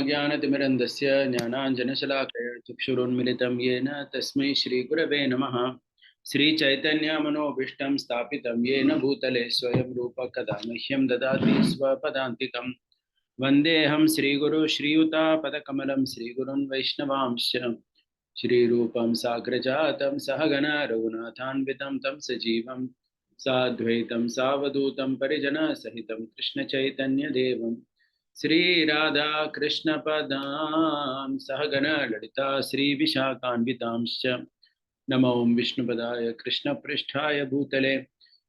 ज्ञानतिमिरन्दस्य ज्ञानाञ्जनशलाकया चक्षुरुन्मिलितं येन तस्मै श्रीगुरवे नमः। श्रीचैतन्यमनोभीष्टं स्थापितं येन भूतले स्वयं रूप कदा मह्यं ददाति स्वपदान्तिकं। वन्देऽहं श्रीगुरु श्रीयुतापदकमलं श्रीगुरुन् वैष्णवांश्च श्रीरूपं साग्रजातं सहगण रघुनाथान्वितं तं सजीवं साद्वैतं सावधूतं परिजनसहितं कृष्णचैतन्यदेवं श्रीराधा कृष्णपदां सहगण ललिता श्रीविशाखान्वितांश्च नमो विष्णुपदाय कृष्णपृष्ठाय भूतले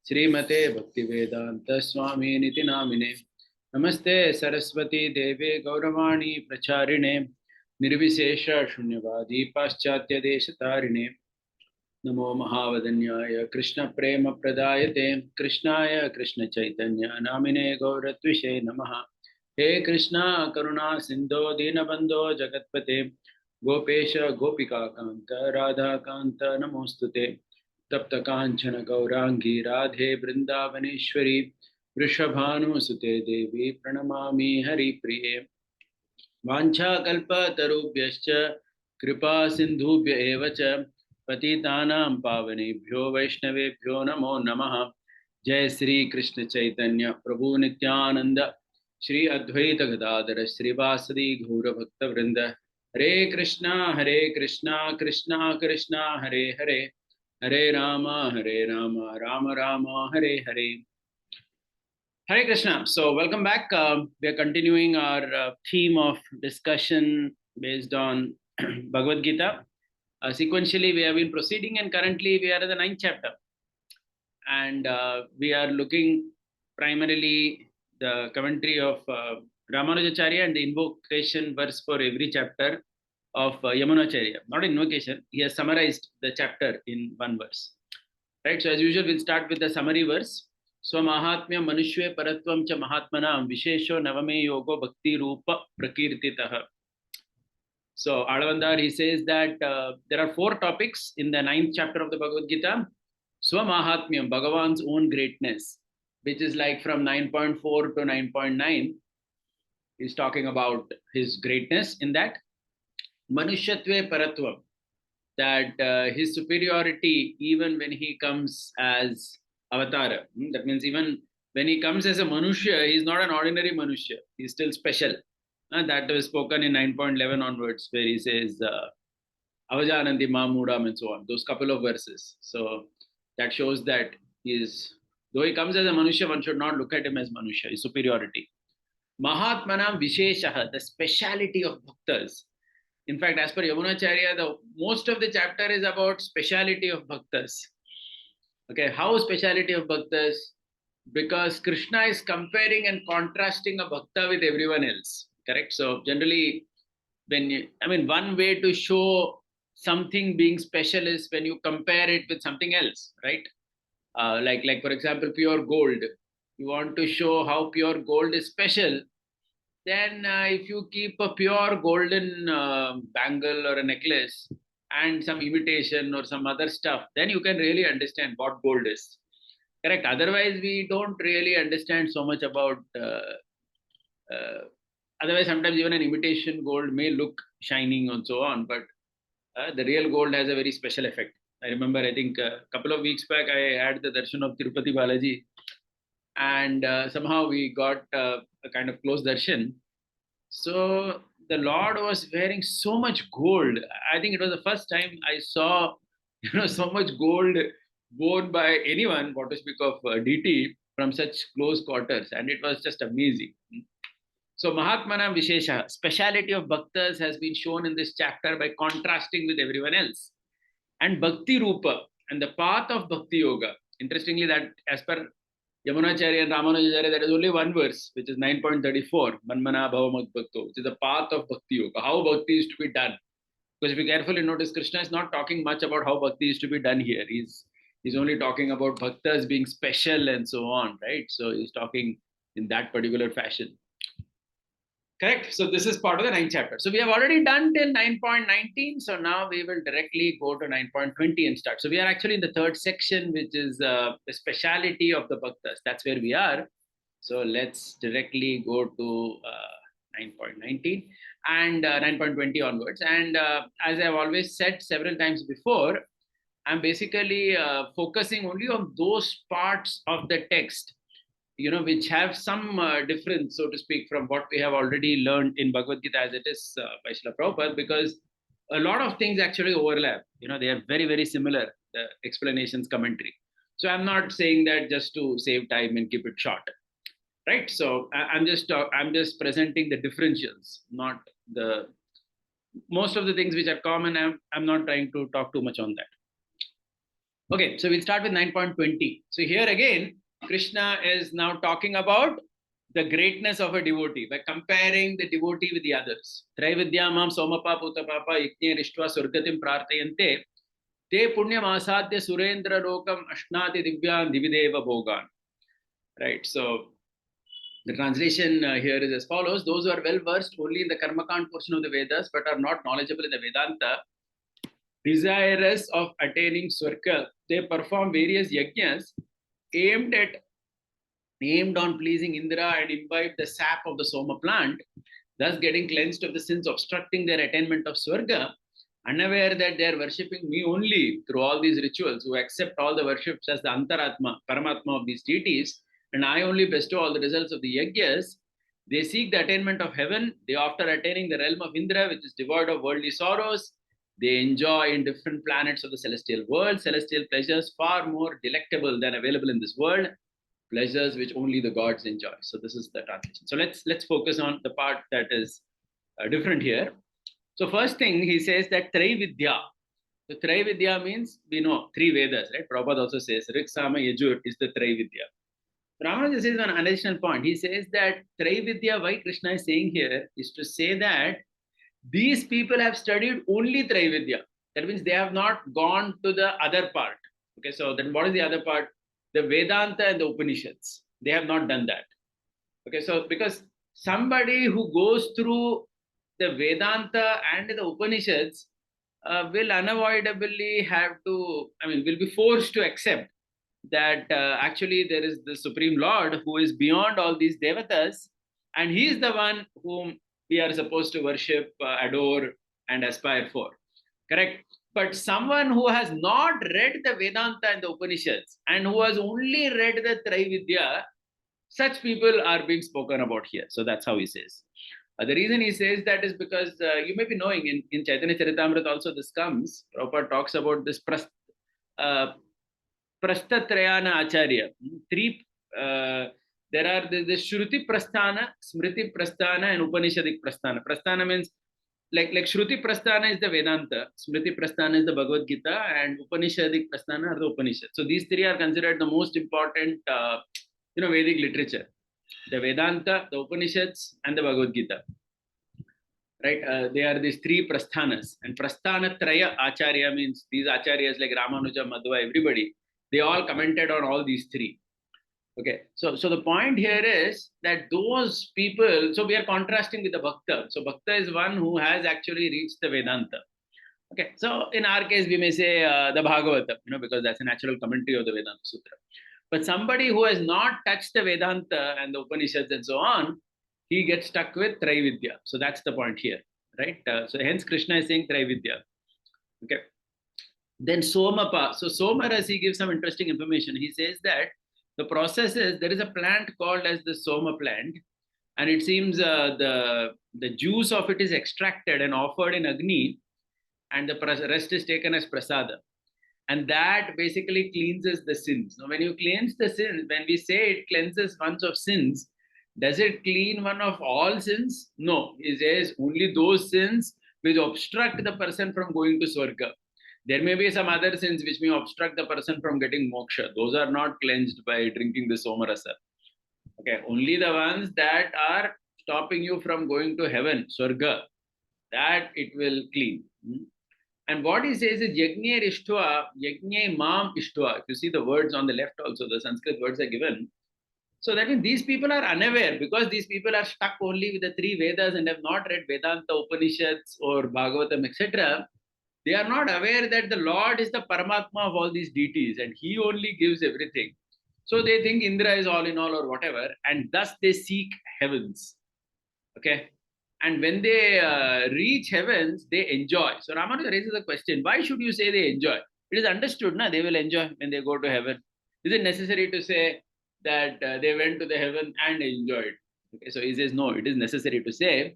श्रीमते भक्तिवेदान्तस्वामिनिति नामिने नमस्ते सरस्वती देवे गौरवाणी प्रचारिणे निर्विशेष शून्यवादी पाश्चात्य देशतारिणे नमो महावदन्याय कृष्ण प्रेम प्रदायते कृष्णाय कृष्ण चैतन्य नामिने गौरत्विषे नमः। हे कृष्णा करुणा सिंधो दीनबंधो जगत्पते गोपेश गोपिका कांत राधा कांत नमोस्तुते तप्त कांचन गौरांगी राधे वृंदावनेश्वरी वृषभानुसुते देवी प्रणमामि हरिप्रिये। वाञ्छाकल्पतरुभ्यश्च कृपा सिन्धुभ्य एव च पतितानां पावनेभ्यो वैष्णवेभ्यो नमो नमः। जय श्री कृष्ण चैतन्य प्रभु नित्यानंद श्री अद्वैत गदाधर श्रीवासदि गौर भक्त वृंद हरे Krishna Krishna Krishna Hare Hare Hare Ram Ram Ram Hare Hare. Hare Krishna. So welcome back. We are continuing our theme of discussion based on Bhagavad Gita. Sequentially, we have been proceeding, and currently we are at the 9th chapter. And we are looking primarily the commentary of Ramanujacharya and the invocation verse for every chapter of Yamunacharya. Not invocation, he has summarized the chapter in one verse. Right. So as usual, we'll start with the summary verse. स्वमाहात्म्य मनुष्ये परत्वं च महात्मनां विशेषो नवमे योगो भक्ति रूप प्रकीर्तितः. So Alavandar, he says that there are 4 topics in the 9th chapter of the Bhagavad Gita. Swamahatmyam, Bhagavan's own greatness, which is like from 9.4 to 9.9. He's talking about his greatness in that. Manushyatve paratvam, that his superiority even when he comes as Avatara. That means even when he comes as a Manushya, he's not an ordinary Manushya. He's still special. That was spoken in 9.11 onwards, where he says, Avajananti Mamudam and so on. Those couple of verses. So that shows that though he comes as a Manushya, one should not look at him as Manushya, his superiority. Mahatmanam Visheshaha, the speciality of bhaktas. In fact, as per Yamunacharya, most of the chapter is about speciality of bhaktas. Okay, how speciality of bhaktas? Because Krishna is comparing and contrasting a bhakta with everyone else. Correct? So generally, one way to show something being special is when you compare it with something else, right? Like for example, pure gold. You want to show how pure gold is special. Then if you keep a pure golden bangle or a necklace and some imitation or some other stuff, then you can really understand what gold is. Correct. Otherwise, we don't really understand so much about. Otherwise, sometimes even an imitation gold may look shining and so on, but the real gold has a very special effect. I remember, I think a couple of weeks back, I had the darshan of Tirupati Balaji, and somehow we got a kind of close darshan. So the Lord was wearing so much gold. I think it was the first time I saw, so much gold worn by anyone, what to speak of DT, from such close quarters, and it was just amazing. So Mahatmana Vishesha, speciality of bhaktas has been shown in this chapter by contrasting with everyone else. And Bhakti Rupa, and the path of Bhakti Yoga. Interestingly, that as per Yamunacharya and Ramanujacharya, there is only one verse, which is 9.34, Manmana Bhavamad Bhakto, which is the path of Bhakti Yoga, how Bhakti is to be done. Because if you carefully notice, Krishna is not talking much about how Bhakti is to be done here. He's only talking about bhaktas being special and so on, right? So he's talking in that particular fashion. Correct. So this is part of the 9th chapter. So we have already done till 9.19. So now we will directly go to 9.20 and start. So we are actually in the 3rd section, which is the speciality of the bhaktas. That's where we are. So let's directly go to 9.19 and 9.20 onwards. And as I've always said several times before, I'm basically focusing only on those parts of the text, which have some difference, so to speak, from what we have already learned in Bhagavad Gita as it is by Srila Prabhupada, because a lot of things actually overlap. They are very, very similar, the explanations, commentary. So I'm not saying that just to save time and keep it short, right? So I'm just presenting the differentials, not the most of the things which are common. I'm not trying to talk too much on that. Okay, so we'll start with 9.20. So here again, Krishna is now talking about the greatness of a devotee by comparing the devotee with the others. Traividyamam somapa putapapa ikne rishtva surgatim prartayante te punyam asadya surendra lokam ashnati divyan divideva bhogan. Right, so the translation here is as follows: those who are well versed only in the Karmakand portion of the Vedas but are not knowledgeable in the Vedanta, desirous of attaining Swarga, they perform various yajnas aimed on pleasing Indra and imbibe the sap of the Soma plant, thus getting cleansed of the sins obstructing their attainment of Swarga, unaware that they are worshipping me only through all these rituals, who accept all the worships as the Antaratma, Paramatma of these deities, and I only bestow all the results of the yajnas. They seek the attainment of heaven. They, after attaining the realm of Indra, which is devoid of worldly sorrows, they enjoy in different planets of the celestial world celestial pleasures far more delectable than available in this world, pleasures which only the gods enjoy. So this is the translation. So let's focus on the part that is different here. So first thing he says that Traividya. So Traividya means we know three Vedas, right? Prabhupada also says Rig, Sama, Yajur is the Traividya. Ramanuja says one additional point. He says that Traividya, why Krishna is saying here, is to say that these people have studied only Traividya. That means they have not gone to the other part. Okay, so then what is the other part? The Vedanta and the Upanishads. They have not done that. Okay, so because somebody who goes through the Vedanta and the Upanishads will unavoidably will be forced to accept that actually there is the Supreme Lord who is beyond all these devatas, and he is the one whom we are supposed to worship, adore, and aspire for. Correct? But someone who has not read the Vedanta and the Upanishads and who has only read the Traividya, such people are being spoken about here. So that's how he says. The reason he says that is because you may be knowing in Chaitanya Charitamrita also this comes. Prabhupada talks about this Prastatrayana Acharya. Three, there are the Shruti Prasthana, Smriti Prasthana, and Upanishadik Prasthana. Prasthana means like Shruti Prasthana is the Vedanta, Smriti Prasthana is the Bhagavad Gita, and Upanishadik Prasthana are the Upanishads. So these three are considered the most important, Vedic literature: the Vedanta, the Upanishads, and the Bhagavad Gita. Right? They are these three Prasthanas, and Prasthana Traya Acharya means these Acharyas like Ramanuja, Madhva, everybody. They all commented on all these three. Okay, so the point here is that those people, so we are contrasting with the Bhakta. So Bhakta is one who has actually reached the Vedanta. Okay, so in our case, we may say the Bhagavata, because that's a natural commentary of the Vedanta Sutra. But somebody who has not touched the Vedanta and the Upanishads and so on, he gets stuck with Traividya. So that's the point here, right? So hence Krishna is saying Traividya. Okay. Then Somapa. So Somaras, he gives some interesting information. He says that the process is, there is a plant called as the Soma plant, and it seems the juice of it is extracted and offered in Agni, and the rest is taken as prasada. And that basically cleanses the sins. Now, when you cleanse the sins, when we say it cleanses ones of sins, does it clean one of all sins? No. It says only those sins which obstruct the person from going to Swarga. There may be some other sins which may obstruct the person from getting moksha. Those are not cleansed by drinking the Somarasa. Okay, only the ones that are stopping you from going to heaven, Swarga, that it will clean. And what he says is Yajne Ishtva, Yajne Mam Ishtva. If you see the words on the left also, the Sanskrit words are given. So that means these people are unaware, because these people are stuck only with the three Vedas and have not read Vedanta, Upanishads, or Bhagavatam, etc. They are not aware that the Lord is the Paramatma of all these deities and he only gives everything. So they think Indra is all in all or whatever, and thus they seek heavens. Okay. And when they reach heavens, they enjoy. So Ramanuja raises a question: why should you say they enjoy? It is understood, na, they will enjoy when they go to heaven. Is it necessary to say that they went to the heaven and enjoyed? Okay, so he says no, it is necessary to say,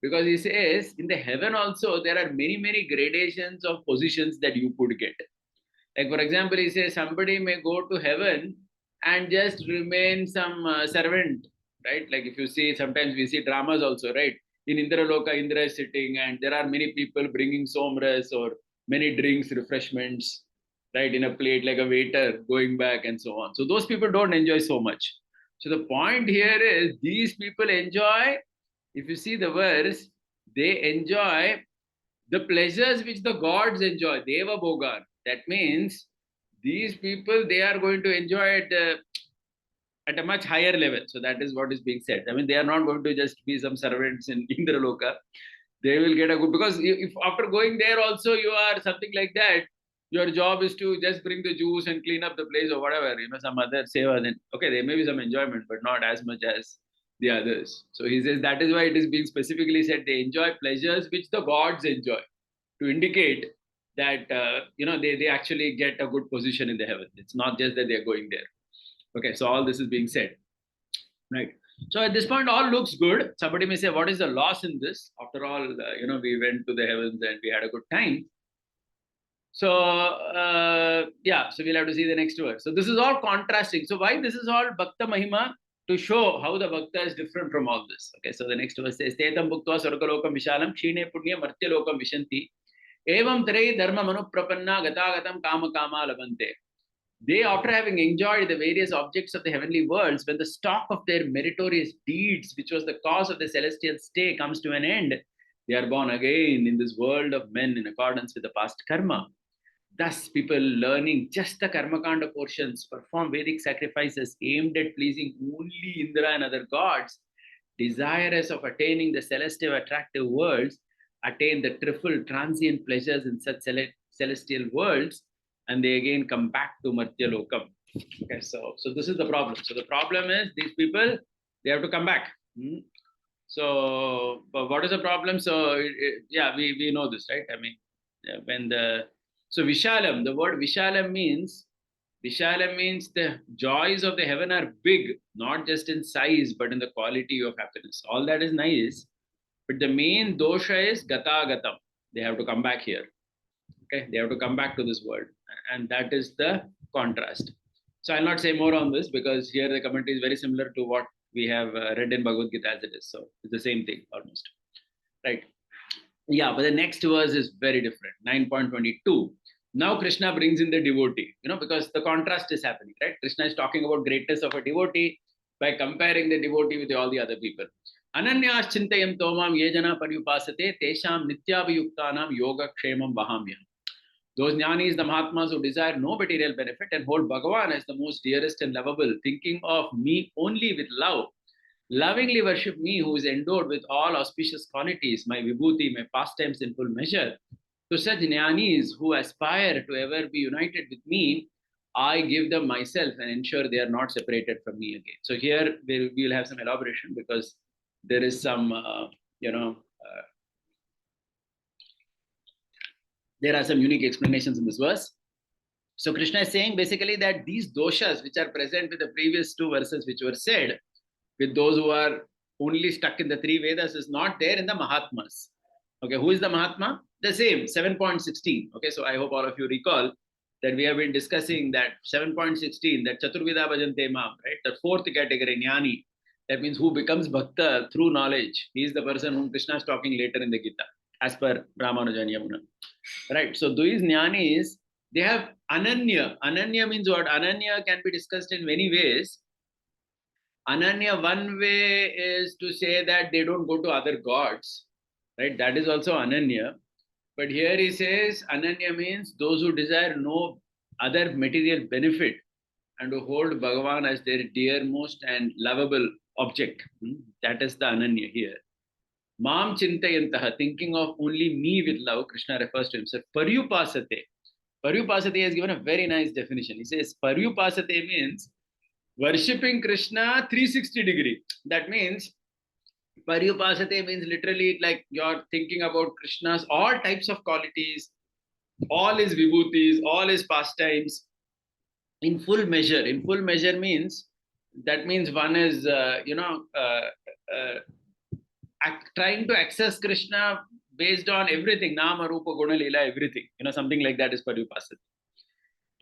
because he says in the heaven also there are many, many gradations of positions that you could get. Like, for example, he says somebody may go to heaven and just remain some servant, right? Like if you see, sometimes we see dramas also, right? In Indraloka, Indra is sitting and there are many people bringing somras or many drinks, refreshments, right, in a plate, like a waiter going back and so on. So those people don't enjoy so much. So the point here is these people enjoy, if you see the verse, they enjoy the pleasures which the gods enjoy, Deva Bhogan. That means these people, they are going to enjoy at a much higher level. So that is what is being said. I mean, they are not going to just be some servants in Indraloka. They will get a good, because if after going there also you are something like that, your job is to just bring the juice and clean up the place or whatever, some other seva, then okay, there may be some enjoyment, but not as much as the others. So he says that is why it is being specifically said they enjoy pleasures which the gods enjoy, to indicate that they actually get a good position in the heaven. It's not just that they're going there. Okay, so all this is being said, right? So at this point, all looks good. Somebody may say, what is the loss in this? After all, we went to the heavens and we had a good time. So, so we'll have to see the next verse. So this is all contrasting. So why this is all Bhakta Mahima? To show how the Bhakta is different from all this. Okay, so the next verse says, Tetam Bhuktva Sargalokam Vishalam, Kshine Punya Martyalokam Vishanti, Evam Trei Dharma Manu Prapanna Gatagatam Kama Kama Labante. They, after having enjoyed the various objects of the heavenly worlds, when the stock of their meritorious deeds, which was the cause of the celestial stay, comes to an end, they are born again in this world of men in accordance with the past karma. Thus, people learning just the karmakanda portions perform Vedic sacrifices aimed at pleasing only Indra and other gods, desirous of attaining the celestial attractive worlds, attain the triple transient pleasures in such celestial worlds, and they again come back to Martyalokam. Okay, so this is the problem. So the problem is these people, they have to come back. So what is the problem? So we know this, right? I mean, so Vishalam, the word Vishalam means the joys of the heaven are big, not just in size, but in the quality of happiness. All that is nice, but the main dosha is Gatagatam. They have to come back here. Okay, they have to come back to this world, and that is the contrast. So I'll not say more on this because here the commentary is very similar to what we have read in Bhagavad Gita as it is. So it's the same thing almost, right? Yeah, but the next verse is very different. 9.22. Now Krishna brings in the devotee, because the contrast is happening, right? Krishna is talking about greatness of a devotee by comparing the devotee with all the other people. Ananyas chintayam tomam yejana paryupasate tesham nityavayuktanam yoga kshemam vahamyam. Those jnanis, the Mahatmas who desire no material benefit and hold Bhagavan as the most dearest and lovable, thinking of me only with love, lovingly worship me who is endowed with all auspicious qualities, my vibhuti, my pastimes in full measure. To such jnanis who aspire to ever be united with me, I give them myself and ensure they are not separated from me again. So here we will have some elaboration because there is some, there are some unique explanations in this verse. So Krishna is saying basically that these doshas which are present with the previous two verses which were said, with those who are only stuck in the three Vedas, is not there in the Mahatmas. Okay, who is the Mahatma? The same, 7.16. Okay, so I hope all of you recall that we have been discussing that 7.16, that Chaturvida Bhajante Mam, right? The fourth category, Jnani. That means who becomes Bhakta through knowledge. He is the person whom Krishna is talking later in the Gita, as per Ramanuja and Yamuna. Right, so these Jnanis, they have Ananya. Ananya means what? Ananya can be discussed in many ways. Ananya, one way is to say that they don't go to other gods, right? That is also Ananya. But here he says Ananya means those who desire no other material benefit and who hold Bhagavan as their dearmost and lovable object. That is the Ananya here. Mam chintayantaha, thinking of only me with love, Krishna refers to himself. Paryupasate. Paryupasate has given a very nice definition. He says Paryupasate means worshipping Krishna 360 degree. That means Paryupasate means literally like you're thinking about Krishna's all types of qualities, all his vibhutis, all his pastimes in full measure. In full measure means that means one is uh, trying to access Krishna based on everything, Nama, Rupa, Guna, Leela, everything. Something like that is Paryupasate.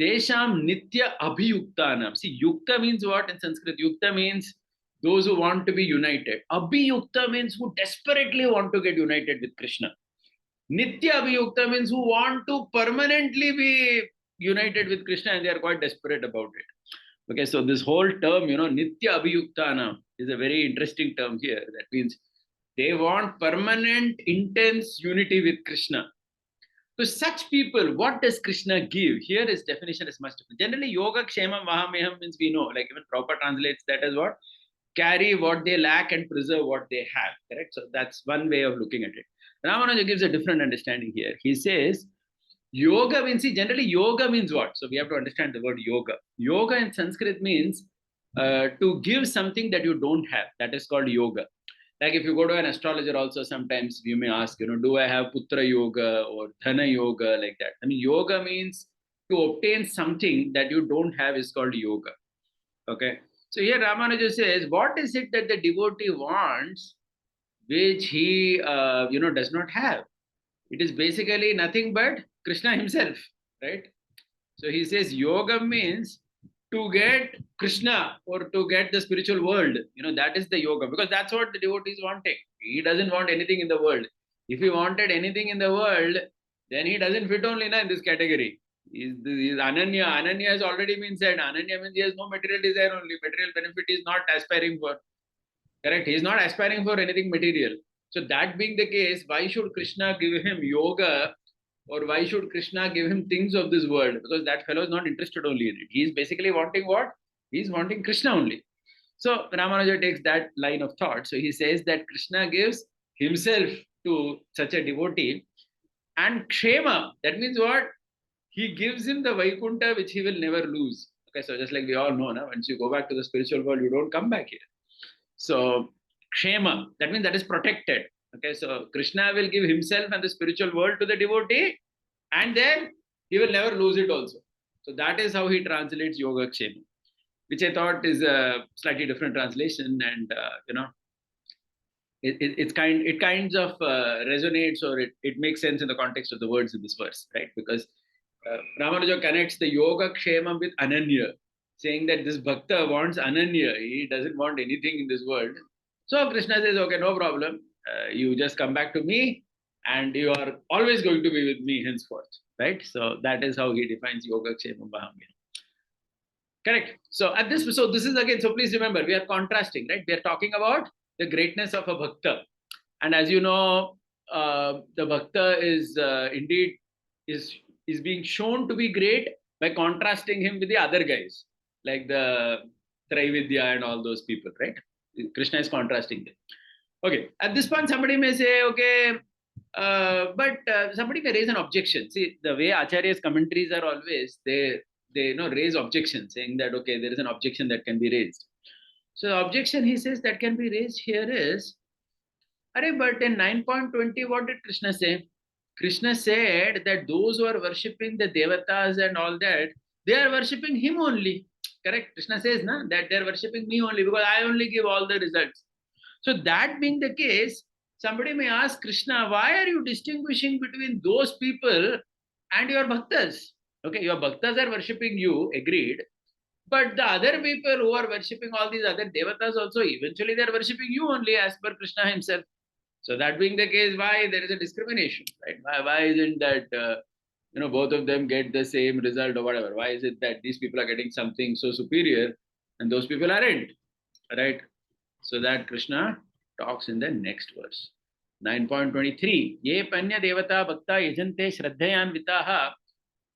Tesham Nitya Abhiyuktanam. See, Yukta means what in Sanskrit? Yukta means those who want to be united. Abhiyukta means who desperately want to get united with Krishna. Nitya Abhiyukta means who want to permanently be united with Krishna and they are quite desperate about it. Okay, so this whole term, Nitya Abhiyuktana is a very interesting term here. That means they want permanent, intense unity with Krishna. To such people, what does Krishna give? Here his definition is much different. Generally, Yoga Kshemam Vahameham means we know, like even Prabhupada translates that as what? Carry what they lack and preserve what they have. Correct? So that's one way of looking at it. Ramanuja gives a different understanding here. He says, Yoga means, see, generally yoga means what? So we have to understand the word yoga. Yoga in Sanskrit means to give something that you don't have. That is called yoga. Like if you go to an astrologer also, sometimes you may ask, do I have putra yoga or dhana yoga, like that. I mean, yoga means to obtain something that you don't have is called yoga. Okay. So here Ramanuja says, what is it that the devotee wants, which he, does not have? It is basically nothing but Krishna himself, right? So he says yoga means to get Krishna or to get the spiritual world. That is the yoga, because that's what the devotee is wanting. He doesn't want anything in the world. If he wanted anything in the world, then he doesn't fit only in this category. He's Ananya. Ananya has already been said. Ananya means he has no material desire only. Material benefit is not aspiring for. Correct? He is not aspiring for anything material. So that being the case, why should Krishna give him yoga, or why should Krishna give him things of this world? Because that fellow is not interested only in it. He is basically wanting what? He is wanting Krishna only. So Ramanuja takes that line of thought. So he says that Krishna gives himself to such a devotee, and Kshema, that means what? He gives him the Vaikuntha which he will never lose. Okay, so just like we all know now, once you go back to the spiritual world, you don't come back here. So Kshema, that means that is protected. Okay, so Krishna will give himself and the spiritual world to the devotee, and then he will never lose it also. So that is how he translates Yoga Kshema, which I thought is a slightly different translation, and it kinds of resonates, or it makes sense in the context of the words in this verse, right? Because Ramanuja connects the Yoga Kshema with Ananya, saying that this Bhakta wants Ananya. He doesn't want anything in this world. So Krishna says, okay, no problem. You just come back to me and you are always going to be with me henceforth, right? So that is how he defines Yoga Kshema Vahamya. Correct. So this is again, so please remember, we are contrasting, right? We are talking about the greatness of a Bhakta. And as you know, the Bhakta is indeed is being shown to be great by contrasting him with the other guys, like the Traividya and all those people, right? Krishna is contrasting them. Okay, at this point, somebody may say, okay, but somebody may raise an objection. See, the way Acharya's commentaries are always, they raise objections, saying that, okay, there is an objection that can be raised. So the objection he says that can be raised here is, but in 9.20, what did Krishna say? Krishna said that those who are worshipping the devatas and all that, they are worshipping him only. Correct? Krishna says that they are worshipping me only because I only give all the results. So that being the case, somebody may ask Krishna, why are you distinguishing between those people and your bhaktas? Okay, your bhaktas are worshipping you, agreed. But the other people who are worshipping all these other devatas also, eventually they are worshipping you only as per Krishna himself. So that being the case, why there is a discrimination, right? Why isn't that, both of them get the same result or whatever? Why is it that these people are getting something so superior and those people aren't, right? So that Krishna talks in the next verse. 9.23. Ye panya devata bhakta yajante shraddhayan vitaha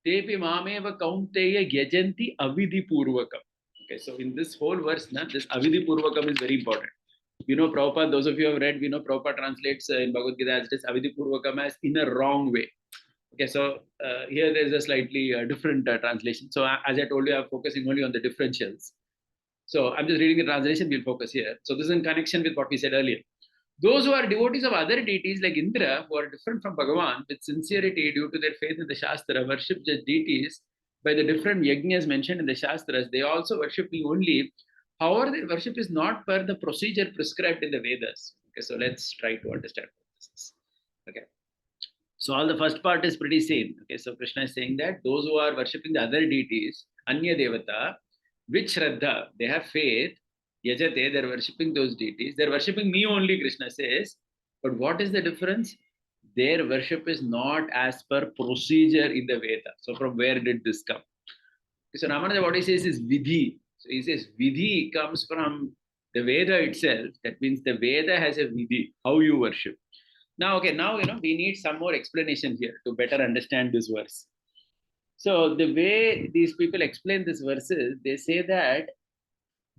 tepi mameva kaunteya yajanti avidhi purvakam. Okay, so in this whole verse, this avidhi purvakam is very important. Prabhupada, those of you who have read, Prabhupada translates in Bhagavad Gita as it is avidhi purvakam as in a wrong way. Okay, so here there is a slightly different translation. So as I told you, I'm focusing only on the differentials. So I'm just reading the translation, we'll focus here. So this is in connection with what we said earlier. Those who are devotees of other deities like Indra, who are different from Bhagavan, with sincerity due to their faith in the Shastra, worship the deities by the different yajnas mentioned in the Shastras. They also worship me only. However, their worship is not per the procedure prescribed in the Vedas. Okay, so let's try to understand what this is. Okay. So all the first part is pretty same. Okay, so Krishna is saying that those who are worshipping the other deities, Anya Devata, with Shraddha, they have faith, Yajate, they're worshipping those deities. They're worshipping me only, Krishna says. But what is the difference? Their worship is not as per procedure in the Veda. So from where did this come? So Ramananda, what he says is Vidhi. So he says Vidhi comes from the Veda itself. That means the Veda has a Vidhi, how you worship. Now, okay, now, we need some more explanation here to better understand this verse. So the way these people explain this verses, they say that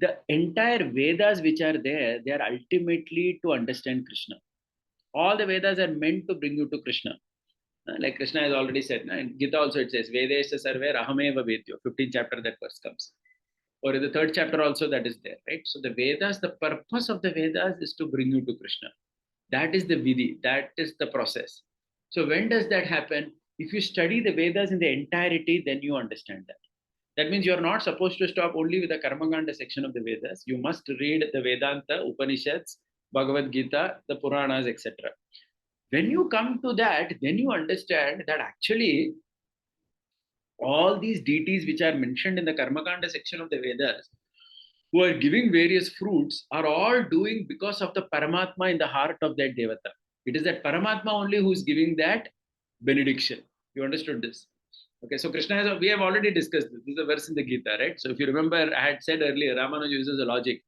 the entire Vedas which are there, they are ultimately to understand Krishna. All the Vedas are meant to bring you to Krishna. Like Krishna has already said, in Gita also it says, Vedesha sarve rahameva vedyo, 15th chapter that verse comes. Or in the 3rd chapter also that is there, right? So the Vedas, the purpose of the Vedas is to bring you to Krishna. That is the vidhi, that is the process. So when does that happen? If you study the Vedas in the entirety, then you understand that. That means you're not supposed to stop only with the Karmakanda section of the Vedas. You must read the Vedanta, Upanishads, Bhagavad Gita, the Puranas, etc. When you come to that, then you understand that actually all these deities which are mentioned in the Karmakanda section of the Vedas, who are giving various fruits, are all doing because of the Paramatma in the heart of that Devata. It is that Paramatma only who is giving that benediction. You understood this? Okay, so Krishna has, we have already discussed this. This is a verse in the Gita, right? So if you remember, I had said earlier, Ramanuja uses a logic.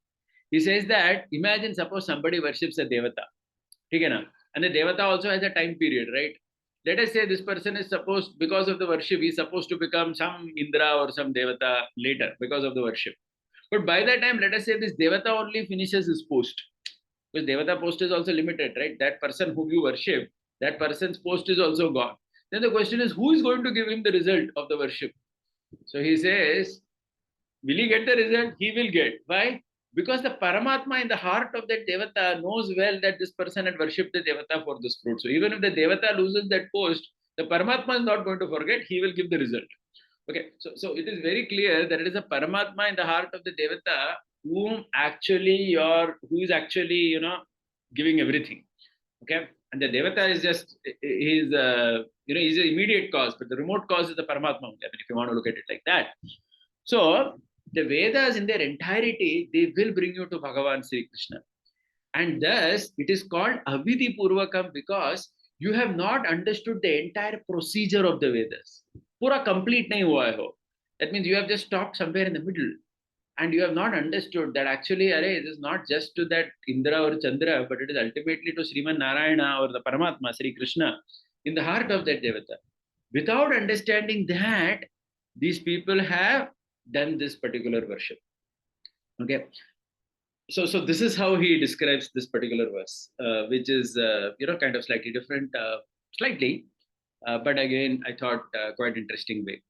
He says that, imagine suppose somebody worships a Devata. And the Devata also has a time period, right? Let us say this person is supposed, because of the worship, he's supposed to become some Indra or some Devata later because of the worship. But by that time, let us say this Devata only finishes his post. Because Devata post is also limited, right? That person whom you worship, that person's post is also gone. Then the question is, who is going to give him the result of the worship? So he says, will he get the result? He will get. Why? Because the Paramatma in the heart of that Devata knows well that this person had worshipped the Devata for this fruit. So even if the Devata loses that post, the Paramatma is not going to forget, he will give the result. Okay, so it is very clear that it is a Paramatma in the heart of the Devata who is actually, giving everything. Okay, and the Devata is just, he's an immediate cause, but the remote cause is the Paramatma. I mean, if you want to look at it like that. So the Vedas in their entirety, they will bring you to Bhagavan Sri Krishna. And thus, it is called Avidhi Purvakam because you have not understood the entire procedure of the Vedas. Pura complete nahi hua hai ho. That means you have just stopped somewhere in the middle. And you have not understood that actually, it is not just to that Indra or Chandra, but it is ultimately to Sriman Narayana or the Paramatma, Sri Krishna, in the heart of that Devata. Without understanding that, these people have done this particular worship. Okay. So this is how he describes this particular verse, which is, kind of slightly different, but again, I thought quite interesting way.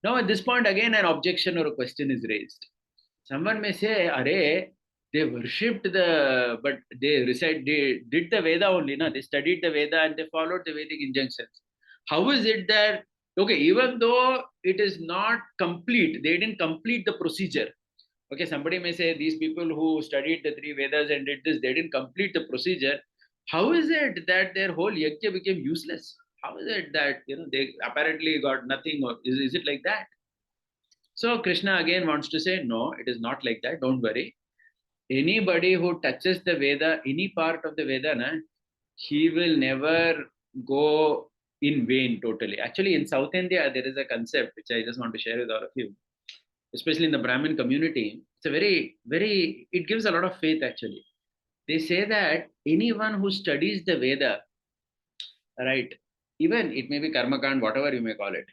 Now, at this point, again, an objection or a question is raised. Someone may say, Are, they worshipped but they did the Veda only, they studied the Veda and they followed the Vedic injunctions. How is it that, okay, even though it is not complete, they didn't complete the procedure. Okay, somebody may say these people who studied the 3 Vedas and did this, they didn't complete the procedure. How is it that their whole yajna became useless? How is it that, they apparently got nothing, or is it like that? So Krishna again wants to say, no, it is not like that. Don't worry. Anybody who touches the Veda, any part of the Veda, he will never go in vain totally. Actually, in South India, there is a concept which I just want to share with all of you, especially in the Brahmin community. It's a it gives a lot of faith actually. They say that anyone who studies the Veda, right, even it may be Karmakand, whatever you may call it,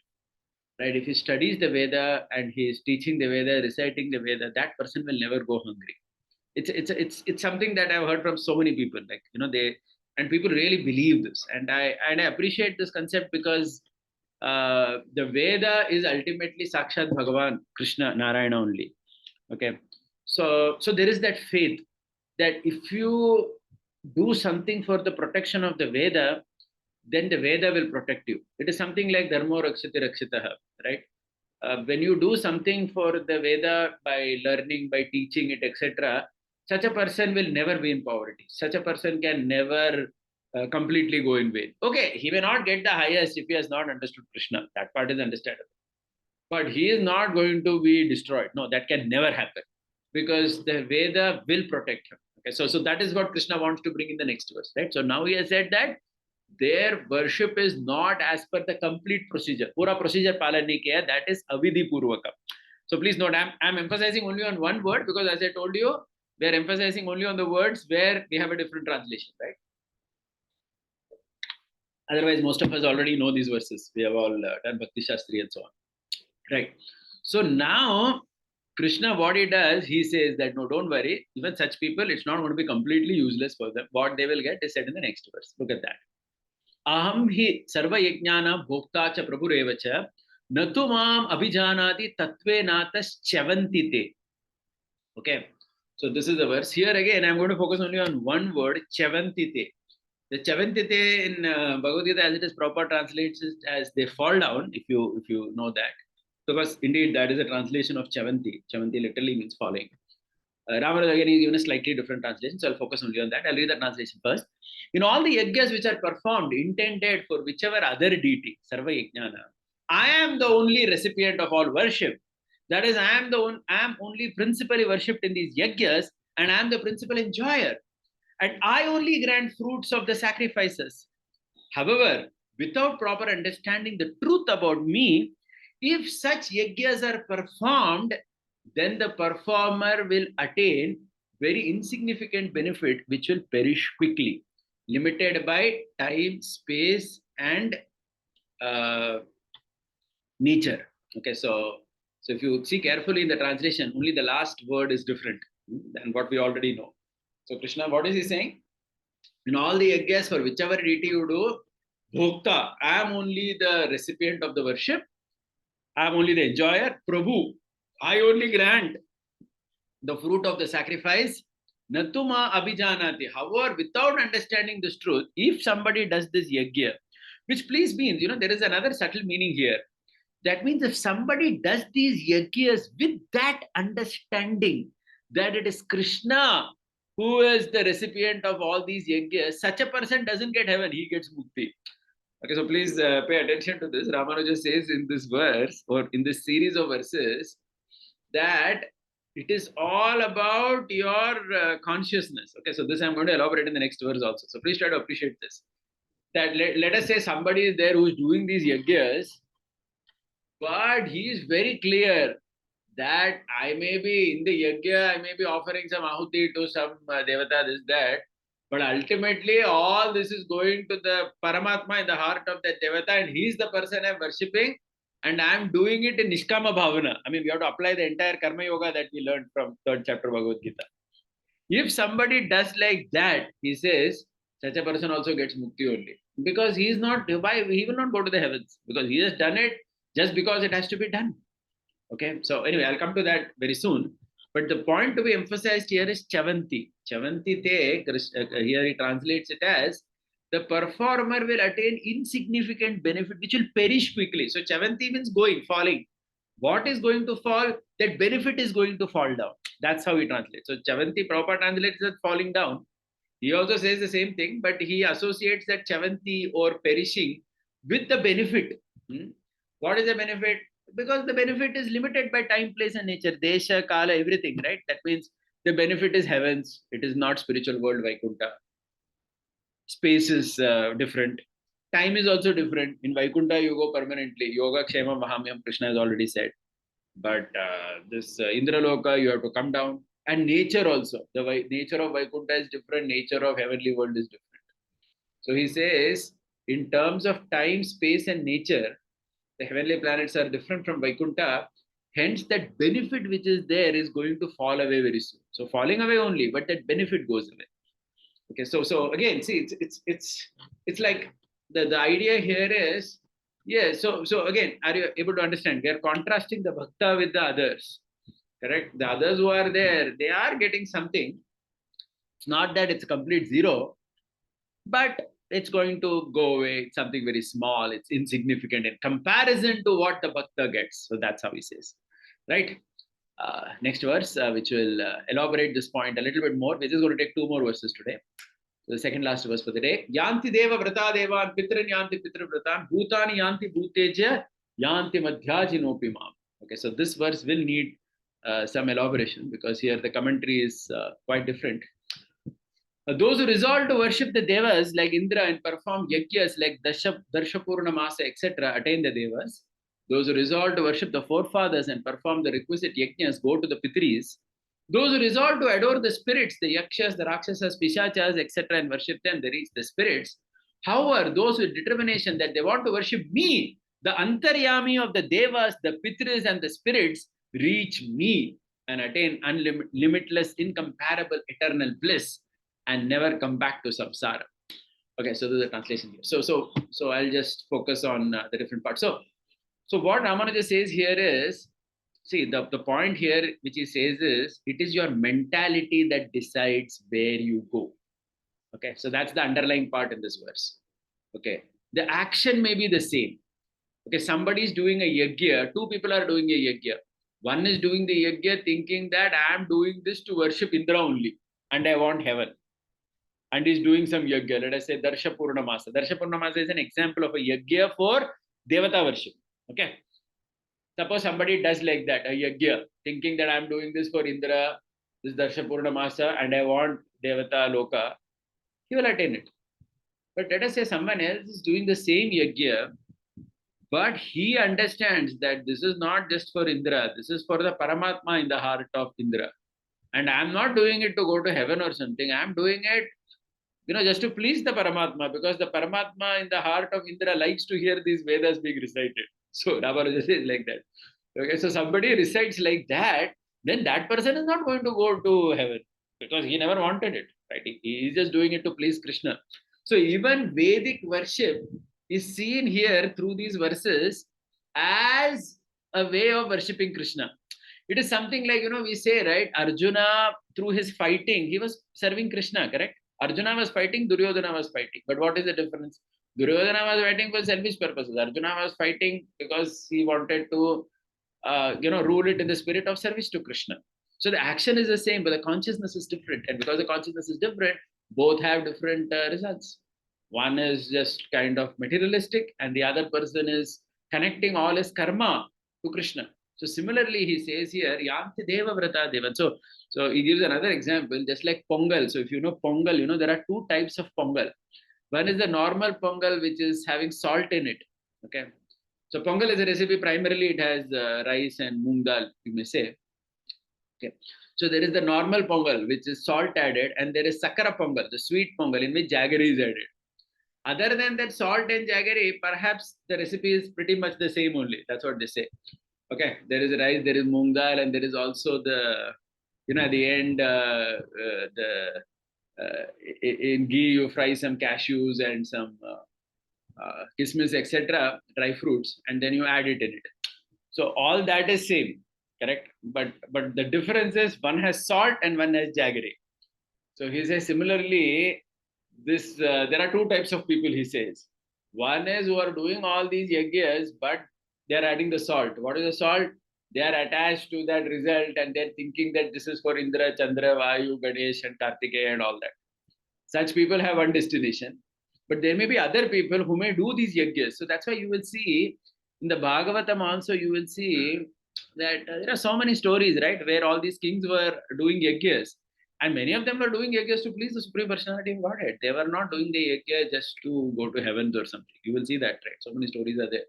right? If he studies the Veda and he is teaching the Veda, reciting the Veda, that person will never go hungry. It's something that I've heard from so many people. Like and people really believe this, and I appreciate this concept because the Veda is ultimately Sakshat Bhagavan Krishna Narayana only. Okay, so there is that faith that if you do something for the protection of the Veda, then the Veda will protect you. It is something like Dharmo Rakshati Rakshitaha, right? When you do something for the Veda by learning, by teaching it, etc., such a person will never be in poverty. Such a person can never completely go in vain. Okay, he may not get the highest if he has not understood Krishna. That part is understandable. But he is not going to be destroyed. No, that can never happen because the Veda will protect him. Okay, so that is what Krishna wants to bring in the next verse, right? So now he has said that their worship is not as per the complete procedure. Pura procedure palan nahi kiya, that is avidhi purvaka. So please note, I'm emphasizing only on one word because as I told you, we are emphasizing only on the words where we have a different translation, right? Otherwise, most of us already know these verses. We have all done Bhakti Shastri and so on, right? So now, Krishna, what he does, he says that no, don't worry. Even such people, it's not going to be completely useless for them. What they will get is said in the next verse. Look at that. Aham hi sarva yajnana bhokta cha prabhureva cha natu mam abhijanati tatve natas chavantite. Okay. So this is the verse. Here again, I'm going to focus only on one word, chavantite. The chavantite in Bhagavad Gita, as it is proper translates as they fall down, if you know that. Because indeed that is a translation of chavanti. Chavanti literally means falling. Ramaraj again is given a slightly different translation, so I'll focus only on that. I'll read the translation first. In all the yajnas which are performed, intended for whichever other deity, Sarva Yajnana, I am the only recipient of all worship. That is, I am only principally worshipped in these yajnas, and I am the principal enjoyer. And I only grant fruits of the sacrifices. However, without proper understanding the truth about me, if such yajnas are performed, then the performer will attain very insignificant benefit which will perish quickly, limited by time, space, and nature. Okay, so if you see carefully in the translation, only the last word is different than what we already know. So Krishna, what is he saying? In all the yajnas, for whichever deity you do, Bhokta, I am only the recipient of the worship. I am only the enjoyer. Prabhu, I only grant the fruit of the sacrifice. Natuma abhijanati. However, without understanding this truth, if somebody does this yajna, which please means, there is another subtle meaning here. That means if somebody does these yajnas with that understanding that it is Krishna who is the recipient of all these yajnas, such a person doesn't get heaven, he gets mukti. Okay, so please pay attention to this. Ramanuja says in this verse or in this series of verses that it is all about your consciousness. Okay, so this I'm going to elaborate in the next verse also. So please try to appreciate this. That let us say somebody is there who is doing these yajnas, but he is very clear that I may be in the yajna, I may be offering some ahuti to some devata, this, that, but ultimately all this is going to the Paramatma in the heart of that devata, and he's the person I'm worshipping, and I'm doing it in Nishkama Bhavana. I mean, we have to apply the entire Karma Yoga that we learned from 3rd chapter Bhagavad Gita. If somebody does like that, he says, such a person also gets mukti only. Because he is not, he will not go to the heavens, because he has done it just because it has to be done. Okay, so anyway, I'll come to that very soon. But the point to be emphasized here is Chavanti. Chavanti te, here he translates it as the performer will attain insignificant benefit which will perish quickly. So Chavanti means going, falling. What is going to fall? That benefit is going to fall down. That's how he translates. So Chavanti proper translates as falling down. He also says the same thing, but he associates that Chavanti or perishing with the benefit. What is the benefit? Because the benefit is limited by time, place, and nature, desha, kala, everything, right? That means the benefit is heavens. It is not spiritual world, Vaikuntha. Space is different. Time is also different. In Vaikuntha, you go permanently. Yoga Kshema Mahamyam, Krishna has already said. But this Indraloka, you have to come down. And nature also. The nature of Vaikuntha is different. Nature of heavenly world is different. So he says, in terms of time, space, and nature, the heavenly planets are different from Vaikuntha. Hence, that benefit which is there is going to fall away very soon. So falling away only, but that benefit goes away. Okay, so again, see, it's like the idea here is, yeah. So again, are you able to understand? We are contrasting the bhakta with the others, correct? The others who are there, they are getting something, It's not that it's a complete zero, but it's going to go away. It's something very small. It's insignificant in comparison to what the bhakta gets. So that's how he says, right? Next verse, which will elaborate this point a little bit more. We're just going to take two more verses today. So the second last verse for the day. Yanti deva vrata devan pitran yanti pitra vratan bhutani yanti bhuteja yanti madhyajinopi mam. Okay, so this verse will need some elaboration because here the commentary is quite different. Those who resolve to worship the devas like Indra and perform yagyas like Darshapurnamasa, etc., attain the devas. Those who resolve to worship the forefathers and perform the requisite yajnas go to the pitris. Those who resolve to adore the spirits, the yakshas, the rakshasas, pishachas, etc., and worship them, they reach the spirits. However, those with determination that they want to worship me, the antaryami of the devas, the pitris, and the spirits, reach me and attain limitless, incomparable, eternal bliss and never come back to samsara. Okay, so there's a translation here. So I'll just focus on the different parts. So what Ramanuja says here is, see, the point here which he says is, it is your mentality that decides where you go. Okay, so that's the underlying part in this verse. Okay, the action may be the same. Okay, somebody is doing a yajna, two people are doing a yajna. One is doing the yajna thinking that I am doing this to worship Indra only and I want heaven. And he's doing some yajna, let us say Darsha Purnamasa. Darsha Purnamasa is an example of a yajna for Devata worship. Okay. Suppose somebody does like that, a yajna, thinking that I'm doing this for Indra, this Darsha Purnamasa, and I want Devata Loka, he will attain it. But let us say someone else is doing the same yajna, but he understands that this is not just for Indra, this is for the Paramatma in the heart of Indra. And I'm not doing it to go to heaven or something. I'm doing it, just to please the Paramatma, because the Paramatma in the heart of Indra likes to hear these Vedas being recited. So Ramanuja says like that. Okay, so somebody recites like that, then that person is not going to go to heaven because he never wanted it, right? He is just doing it to please Krishna. So even Vedic worship is seen here through these verses as a way of worshipping Krishna. It is something like, we say, right, Arjuna, through his fighting, he was serving Krishna, correct? Arjuna was fighting, Duryodhana was fighting. But what is the difference? Duryodhana was fighting for selfish purposes. Arjuna was fighting because he wanted to, rule it in the spirit of service to Krishna. So the action is the same, but the consciousness is different. And because the consciousness is different, both have different results. One is just kind of materialistic, and the other person is connecting all his karma to Krishna. So similarly, he says here, Yanti Deva Vrata Devan. So he gives another example, just like Pongal. So if you know Pongal, there are two types of Pongal. One is the normal Pongal, which is having salt in it. Okay. So Pongal is a recipe, primarily it has rice and moong dal, you may say. Okay. So there is the normal Pongal, which is salt added, and there is Sakara Pongal, the sweet Pongal, in which jaggery is added. Other than that salt and jaggery, perhaps the recipe is pretty much the same only. That's what they say. Okay, there is rice, there is moong dal, and there is also the, at the end, in ghee, you fry some cashews and some kismis, etc., dry fruits, and then you add it in it. So all that is same, correct? But the difference is one has salt and one has jaggery. So he says similarly, there are two types of people, he says. One is who are doing all these yajnas, but they are adding the salt. What is the salt? They are attached to that result and they're thinking that this is for Indra, Chandra, Vayu, Ganesh, and Kartikeya and all that. Such people have one destination. But there may be other people who may do these yajnas. So that's why you will see in the Bhagavatam also, you will see that there are so many stories, right, where all these kings were doing yajnas. And many of them were doing yajnas to please the Supreme Personality of Godhead. They were not doing the yajna just to go to heavens or something. You will see that, right? So many stories are there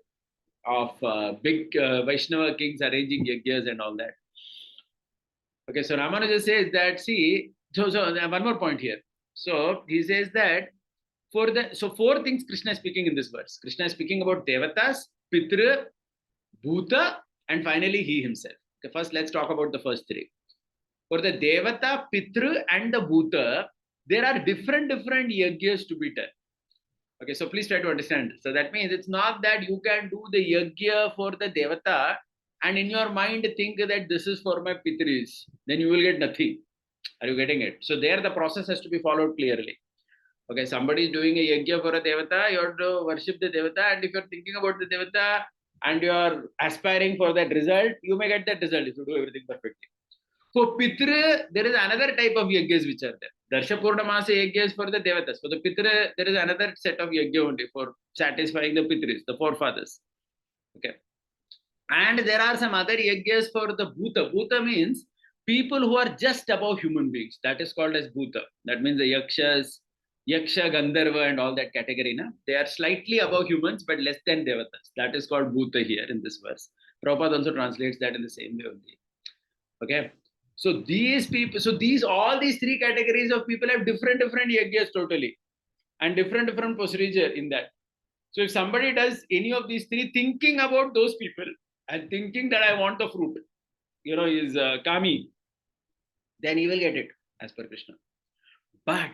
of big Vaishnava kings arranging yajnas and all that. Okay, so Ramanuja says that, see, so one more point here. So he says that four things Krishna is speaking in this verse. Krishna is speaking about Devatas, Pitra, Bhuta, and finally he himself. Okay, first let's talk about the first three. For the Devata, Pitra, and the Bhuta, there are different yajnas to be done. Okay, so please try to understand. So that means it's not that you can do the yajna for the Devata and in your mind think that this is for my Pitris. Then you will get nothing. Are you getting it? So there the process has to be followed clearly. Okay, somebody is doing a yajna for a devata, you have to worship the devata, and if you're thinking about the devata and you're aspiring for that result, you may get that result if you do everything perfectly. For Pitra, there is another type of yajnas which are there. Darsha Purnamasi yajna is for the devatas. For the Pitra, there is another set of yajna only for satisfying the Pitris, the forefathers. Okay. And there are some other yajnas for the Bhuta. Bhuta means people who are just above human beings. That is called as Bhuta. That means the Yakshas, Yaksha, Gandharva, and all that category. Na? They are slightly above humans, but less than Devatas. That is called Bhuta here in this verse. Prabhupada also translates that in the same way only. Okay. So these people, all these three categories of people have different yajnas totally, and different procedure in that. So if somebody does any of these three, thinking about those people and thinking that I want the fruit, is kami, then he will get it as per Krishna. But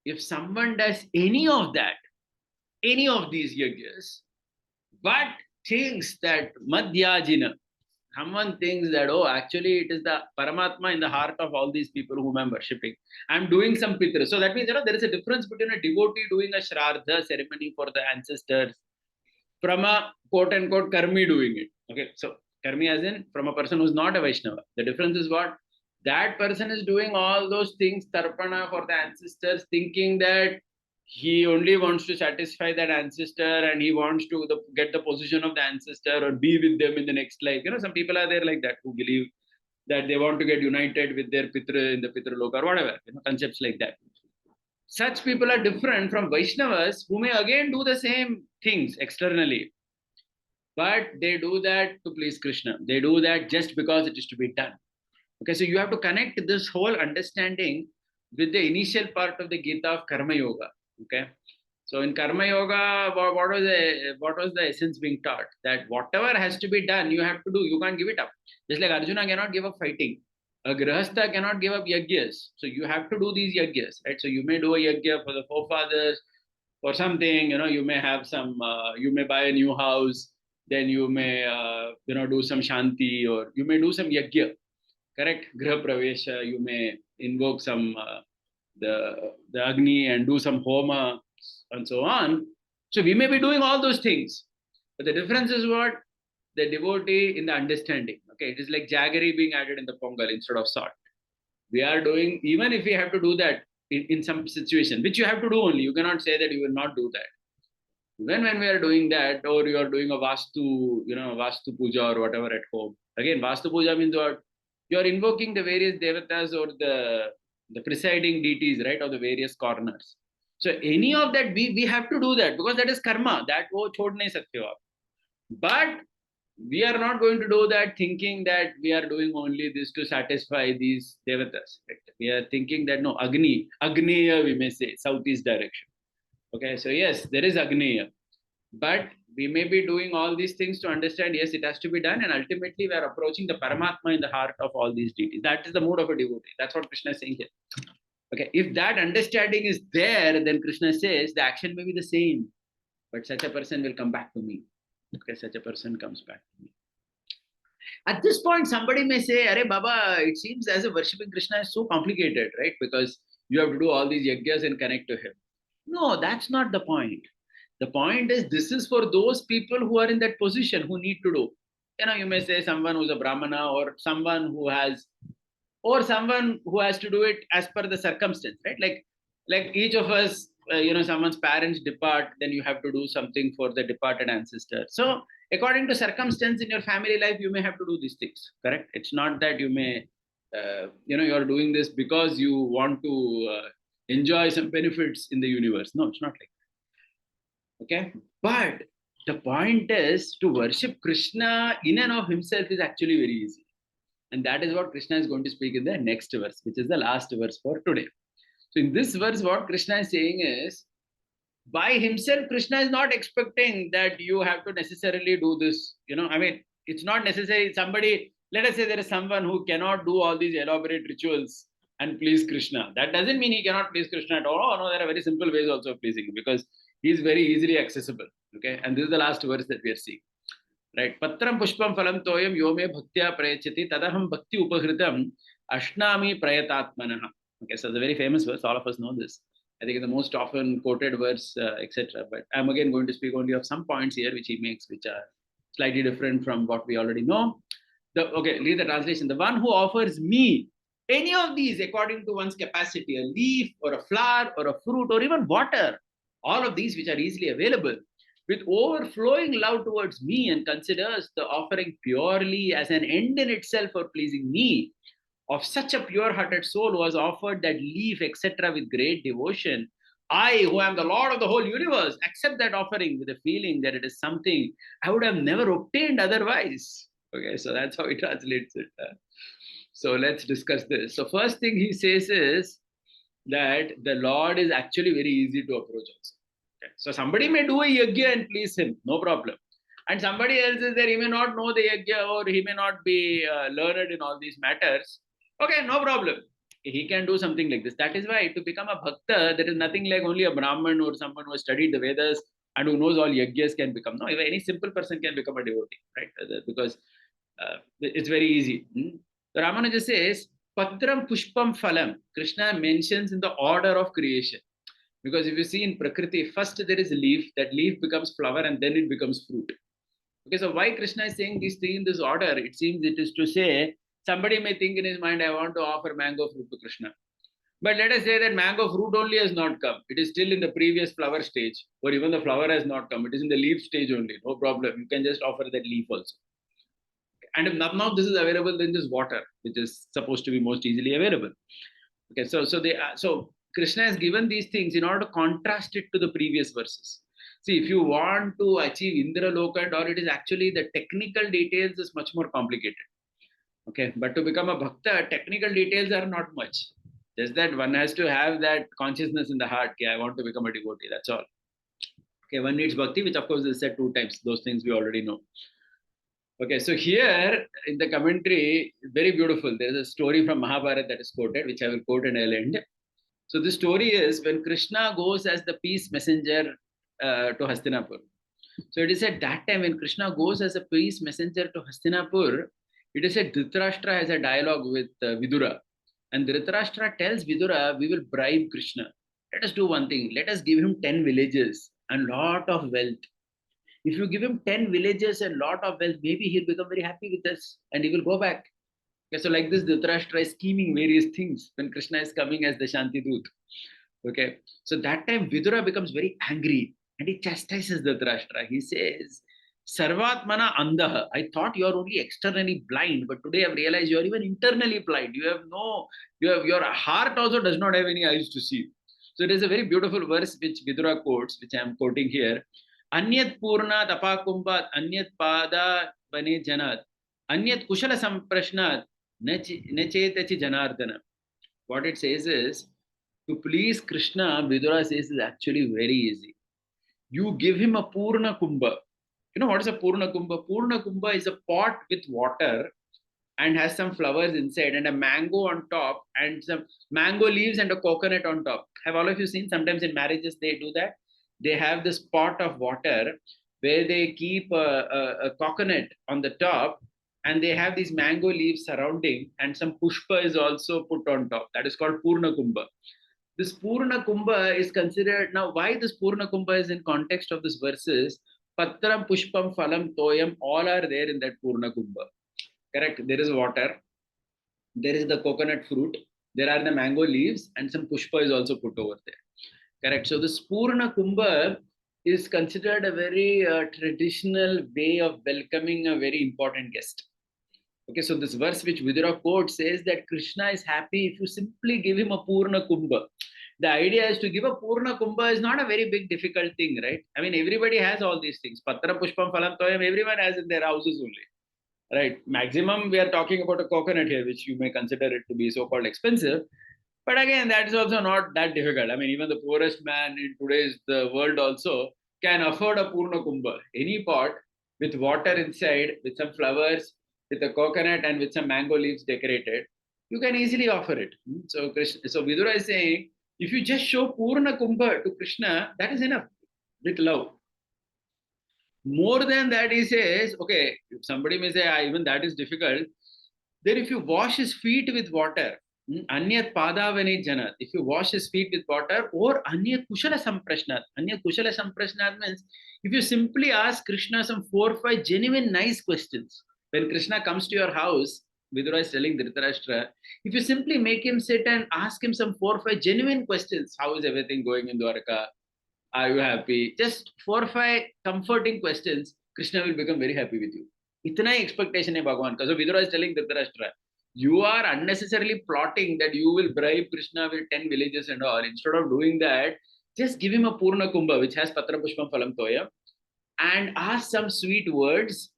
if someone does any of these yajnas, but thinks that madhyajina, someone thinks that, oh, actually it is the Paramatma in the heart of all these people whom I'm worshipping. I'm doing some pitra. So that means, there is a difference between a devotee doing a shraddha ceremony for the ancestors from a quote unquote karmi doing it. Okay, so karmi as in from a person who's not a Vaishnava. The difference is what? That person is doing all those things, tarpana for the ancestors, thinking that he only wants to satisfy that ancestor and he wants to get the position of the ancestor or be with them in the next life. Some people are there like that who believe that they want to get united with their pitra in the pitra loka or whatever, concepts like that. Such people are different from Vaishnavas who may again do the same things externally, but they do that to please Krishna. They do that just because it is to be done. Okay, so you have to connect this whole understanding with the initial part of the Gita of Karma Yoga. Okay, so in Karma Yoga, what was the essence being taught? That whatever has to be done, you have to do. You can't give it up. Just like Arjuna cannot give up fighting, a Grihastha cannot give up yajnas. So you have to do these yajnas, right? So you may do a yajna for the forefathers or something. You may have some. You may buy a new house. Then you may do some shanti, or you may do some yajna. Correct? Griha Pravesha, you may invoke some the Agni and do some Homa and so on. So we may be doing all those things. But the difference is what? The devotee in the understanding. Okay, it is like jaggery being added in the pongal instead of salt. We are doing, even if we have to do that in some situation, which you have to do only, you cannot say that you will not do that. When we are doing that, or you are doing a Vastu Puja or whatever at home. Again, Vastu Puja means what? You are invoking the various devatas or the presiding deities, right, of the various corners. So any of that, we have to do that because that is karma. That wo chhod nahi sakte ho aap. But we are not going to do that thinking that we are doing only this to satisfy these devatas. Right? We are thinking that no, Agneya we may say, southeast direction. Okay, so yes, there is Agneya. But we may be doing all these things to understand, yes, it has to be done. And ultimately, we are approaching the Paramatma in the heart of all these deities. That is the mood of a devotee. That's what Krishna is saying here. Okay, if that understanding is there, then Krishna says the action may be the same, but such a person will come back to me. Okay, such a person comes back to me. At this point, somebody may say, Arey Baba, it seems as if worshipping Krishna is so complicated, right? Because you have to do all these yajnas and connect to him. No, that's not the point. The point is, this is for those people who are in that position, who need to do. You may say someone who's a Brahmana or someone who has to do it as per the circumstance, right? Like each of us, someone's parents depart, then you have to do something for the departed ancestor. So according to circumstance in your family life, you may have to do these things, correct? It's not that you may, you're doing this because you want to enjoy some benefits in the universe. No, it's not like that. Okay, but the point is to worship Krishna in and of himself is actually very easy. And that is what Krishna is going to speak in the next verse, which is the last verse for today. So in this verse, what Krishna is saying is, by himself, Krishna is not expecting that you have to necessarily do this. It's not necessary. Let us say there is someone who cannot do all these elaborate rituals and please Krishna. That doesn't mean he cannot please Krishna at all. Oh, no, there are very simple ways also of pleasing him because he is very easily accessible. Okay, and this is the last verse that we are seeing. Right? Patram pushpam phalam toyam yome bhaktya prayachati tadaham bhakti upahritam Ashnami Prayatatmanaha. Okay, so it's a very famous verse. All of us know this. I think it's the most often quoted verse, etc. But I'm again going to speak only of some points here which he makes, which are slightly different from what we already know. Read the translation. The one who offers me any of these according to one's capacity, a leaf or a flower or a fruit or even water, all of these which are easily available, with overflowing love towards me and considers the offering purely as an end in itself for pleasing me, of such a pure-hearted soul was offered that leaf, etc., with great devotion. I, who am the Lord of the whole universe, accept that offering with a feeling that it is something I would have never obtained otherwise. Okay, so that's how he translates it. So let's discuss this. So first thing he says is that the Lord is actually very easy to approach also. Okay. So somebody may do a yajna and please him, no problem. And somebody else is there, he may not know the yajna or he may not be learned in all these matters. Okay, no problem. He can do something like this. That is why to become a bhakta, there is nothing like only a Brahman or someone who has studied the Vedas and who knows all yajnas can become. No, any simple person can become a devotee, right? Because it's very easy. The Ramanuja says, Patram Pushpam Phalam. Krishna mentions in the order of creation. Because if you see in Prakriti, first there is a leaf, that leaf becomes flower and then it becomes fruit. Okay, so why Krishna is saying these things in this order? It seems it is to say, somebody may think in his mind, I want to offer mango fruit to Krishna. But let us say that mango fruit only has not come. It is still in the previous flower stage, or even the flower has not come. It is in the leaf stage only. No problem. You can just offer that leaf also. And if now this is available, then this water, which is supposed to be most easily available. Okay, so Krishna has given these things in order to contrast it to the previous verses. See, if you want to achieve Indra Loka and all, it is actually the technical details is much more complicated. Okay, but to become a bhakta, technical details are not much. Just that one has to have that consciousness in the heart. Okay, I want to become a devotee. That's all. Okay, one needs bhakti, which of course is said 2 times. Those things we already know. Okay, so here in the commentary, very beautiful. There is a story from Mahabharata that is quoted, which I will quote and I'll end. So the story is when Krishna goes as the peace messenger to Hastinapur. So it is at that time when Krishna goes as a peace messenger to Hastinapur, it is said Dhritarashtra has a dialogue with Vidura. And Dhritarashtra tells Vidura, we will bribe Krishna. Let us do one thing. Let us give him 10 villages and lot of wealth. If you give him 10 villages and lot of wealth, maybe he'll become very happy with us and he will go back. Okay, so like this, Dhritarashtra is scheming various things when Krishna is coming as the Shanti Dut. Okay, so that time Vidura becomes very angry and he chastises Dhritarashtra. He says, Sarvatmana Andaha. I thought you are only externally blind, but today I've realized you are even internally blind. Your heart also does not have any eyes to see. So it is a very beautiful verse which Vidura quotes, which I am quoting here. Anyat Purnat Apakumbat, Anyat Pada Bane Janat, Anyat Kushala Samprashnat, Nachetachi Janardana. What it says is, to please Krishna, Vidura says is actually very easy. You give him a Purna Kumbha. You know what is a Purna Kumbha? Purna Kumbha is a pot with water and has some flowers inside and a mango on top and some mango leaves and a coconut on top. Have all of you seen? Sometimes in marriages they do that. They have this pot of water where they keep a coconut on the top and they have these mango leaves surrounding and some pushpa is also put on top. That is called Purna Kumbha. This Purna Kumbha is considered, now why this Purna Kumbha is in context of this verses, Patram, Pushpam, Phalam, Toyam, all are there in that Purna Kumbha. Correct? There is water, there is the coconut fruit, there are the mango leaves and some pushpa is also put over there. Correct. So the Purna Kumbha is considered a very traditional way of welcoming a very important guest. Okay, so this verse which Vidura quotes says that Krishna is happy if you simply give him a Purna Kumbha. The idea is to give a Purna Kumbha is not a very big difficult thing, right? I mean, everybody has all these things. Patra, Pushpam, Phalam, Toyam, everyone has in their houses only. Right? Maximum, we are talking about a coconut here, which you may consider it to be so-called expensive. But again, that is also not that difficult. I mean, even the poorest man in today's the world also can afford a Purna Kumbha. Any pot with water inside, with some flowers, with a coconut and with some mango leaves decorated, you can easily offer it. So Vidura is saying, if you just show Purna Kumbha to Krishna, that is enough with love. More than that, he says, okay, if somebody may say, even that is difficult, Then if you wash his feet with water, Anyat Padavani Janat, if you wash his feet with water, or Anyat Kushala Samprashnat. Anyat Kushala Samprashnat means if you simply ask Krishna some 4 or 5 genuine nice questions. When Krishna comes to your house, Vidura is telling Dhritarashtra, if you simply make him sit and ask him some 4 or 5 genuine questions, how is everything going in Dwarka? Are you happy? Just 4 or 5 comforting questions, Krishna will become very happy with you. Itna hi expectation hai Bhagwan ka. So Vidura is telling Dhritarashtra, you are unnecessarily plotting that you will bribe Krishna with 10 villages and all. Instead of doing that, just give him a Purna Kumbha, which has Patra Pushpam Phalam Toya, and ask some sweet words.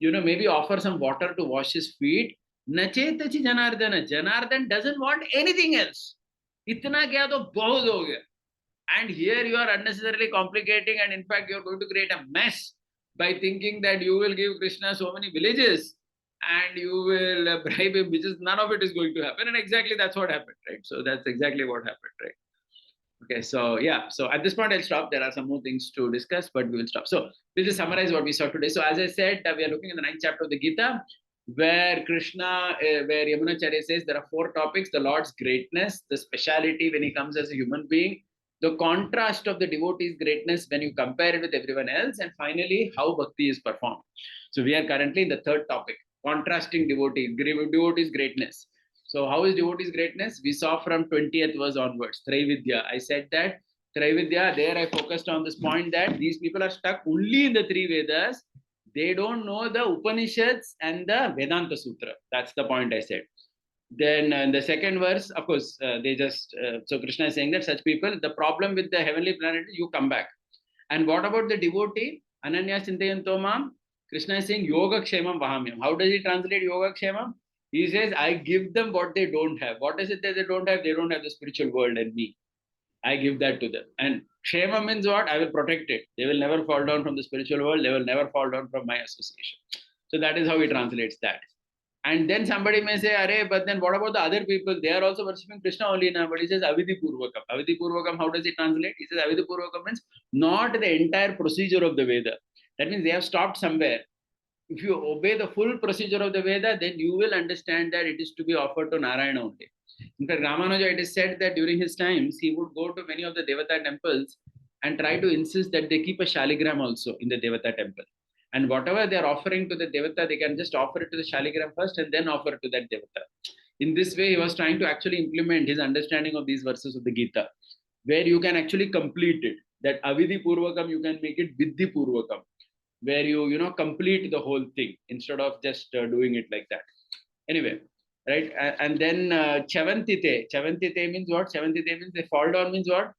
Maybe offer some water to wash his feet. Nachetachi Janardana. Janardan doesn't want anything else. Itna kya to bahut ho gaya. And here you are unnecessarily complicating, and in fact, you're going to create a mess by thinking that you will give Krishna so many villages and you will bribe him, which is none of it is going to happen. And exactly that's what happened, right? So that's exactly what happened, right? Okay, so yeah, so at this point I'll stop. There are some more things to discuss, but we will stop. So we'll just summarize what we saw today. So as I said, we are looking at the 9th chapter of the Gita, where where Yamunacharya says there are 4 topics: the Lord's greatness, the speciality when he comes as a human being, the contrast of the devotee's greatness when you compare it with everyone else, and finally how bhakti is performed. So we are currently in the 3rd topic, contrasting devotee's greatness. So how is devotee's greatness? We saw from 20th verse onwards, Traividya. I said that Traividya, there I focused on this point that these people are stuck only in the 3 Vedas. They don't know the Upanishads and the Vedanta Sutra. That's the point I said. Then in the 2nd verse, of course, so Krishna is saying that such people, the problem with the heavenly planet is you come back. And what about the devotee? Ananya Chintayanto Mam, Krishna is saying Yoga Kshemam Vahamyam. How does he translate Yoga Kshemam? He says, I give them what they don't have. What is it that they don't have? They don't have the spiritual world and me. I give that to them. And Kshema means what? I will protect it. They will never fall down from the spiritual world. They will never fall down from my association. So that is how he translates that. And then somebody may say, Arey, but then what about the other people? They are also worshipping Krishna only now. But he says, Avidhi Purvakam. Avidhi Purvakam, how does he translate? He says, Avidhi Purvakam means not the entire procedure of the Veda. That means they have stopped somewhere. If you obey the full procedure of the Veda, then you will understand that it is to be offered to Narayana only. In fact, Ramanuja, it is said that during his times, he would go to many of the Devata temples and try to insist that they keep a Shaligram also in the Devata temple. And whatever they are offering to the Devata, they can just offer it to the Shaligram first and then offer it to that Devata. In this way, he was trying to actually implement his understanding of these verses of the Gita, where you can actually complete it. That Avidhi Purvakam, you can make it Vidhi Purvakam, where you complete the whole thing instead of just doing it like that. Anyway, right? And then Chavantite. Chavantite means what? Chavantite means they fall down means what?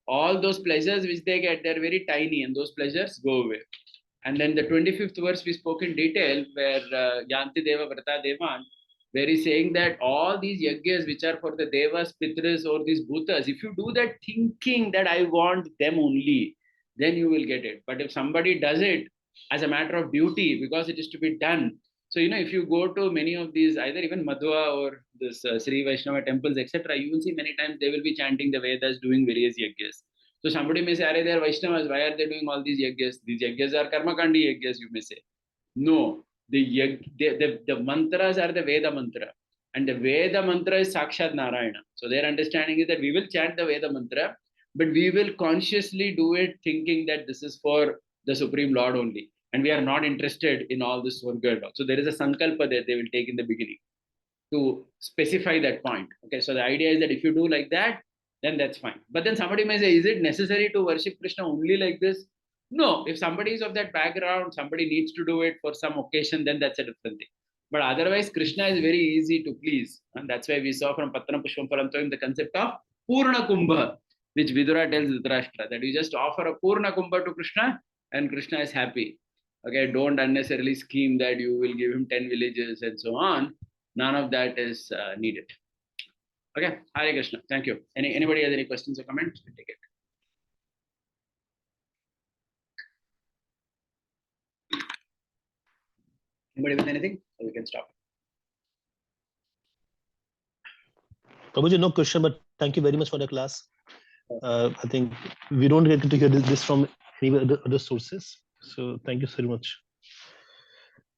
All those pleasures which they get, they're very tiny and those pleasures go away. And then the 25th verse we spoke in detail where Yanti Deva Vrata Devan, where he's saying that all these yajnas which are for the Devas, Pitras or these Bhutas, if you do that thinking that I want them only, then you will get it. But if somebody does it as a matter of duty, because it is to be done. So, if you go to many of these, either even Madhva or this Sri Vaishnava temples, etc., you will see many times they will be chanting the Vedas, doing various yajnas. So somebody may say, Are they are Vaishnavas? Why are they doing all these yajnas? These yajnas are Karmakandi yajnas, you may say. No, the mantras are the Veda mantra. And the Veda mantra is Sakshat Narayana. So their understanding is that we will chant the Veda mantra, but we will consciously do it thinking that this is for the Supreme Lord only. And we are not interested in all this Swarga. So there is a sankalpa that they will take in the beginning to specify that point. Okay, so the idea is that if you do like that, then that's fine. But then somebody may say, is it necessary to worship Krishna only like this? No, if somebody is of that background, somebody needs to do it for some occasion, then that's a different thing. But otherwise, Krishna is very easy to please. And that's why we saw from Patana Pushpam Phalam the concept of Purna Kumbha, which Vidura tells Dhritarashtra, that you just offer a Purna Kumbha to Krishna and Krishna is happy. Okay, don't unnecessarily scheme that you will give him 10 villages and so on. None of that is needed. Okay, Hare Krishna. Thank you. Anybody has any questions or comments? We'll take it. Anybody with anything? So we can stop. Prabhuji, no question, but thank you very much for the class. I think we don't get to hear this from any other sources. So thank you so much.